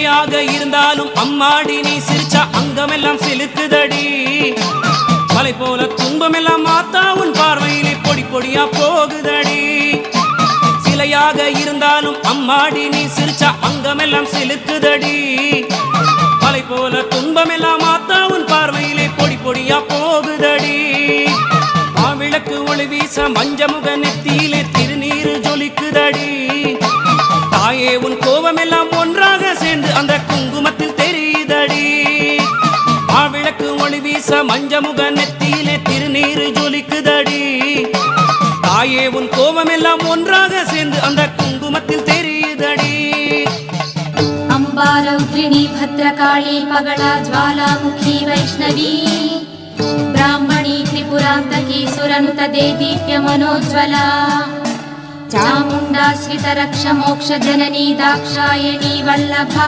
சிலையாக இருந்தாலும் அம்மாடி நீ சிரிச்சா அங்கமெல்லாம் சிலுக்குதடி. மலை போல துன்பமெல்லாம் மாத்தா உன் பார்வையிலே பொடி பொடியா போகுதடி. சிலையாக இருந்தாலும் அம்மாடி நீ சிரிச்சா அங்கமெல்லாம் சிலுக்குதடி. மலை போல துன்பமெல்லாம் மாத்தா உன் பார்வையிலே பொடி பொடியா போகுதடி. மாவிளக்கு ஒளி வீச மஞ்சமுக நெத்தியிலே திருநீரு ஜொலிக்குதடி. தாயே உன் கோபமெல்லாம் ஒன்றாக சேர்ந்து அந்த குங்குமத்தில் தெரியுதடி. மாவிளக்கு ஒளி வீச மஞ்சமுக நெத்தியிலே திருநீரு ஜொலிக்குதடி. தாயே உன் கோபமெல்லாம் ஒன்றாக சேர்ந்து அந்த குங்குமத்தில் தெரியுதடி. अम्बा रौद्रिणी भद्रकाली मगला ज्वालामुखी वैष्णवी ब्राह्मणी त्रिपुरान्तकी सुरनुत देदीप्य मनोज्वला चामुण्डा श्रितरक्ष मोक्ष जननी दाक्षायणी वल्लभा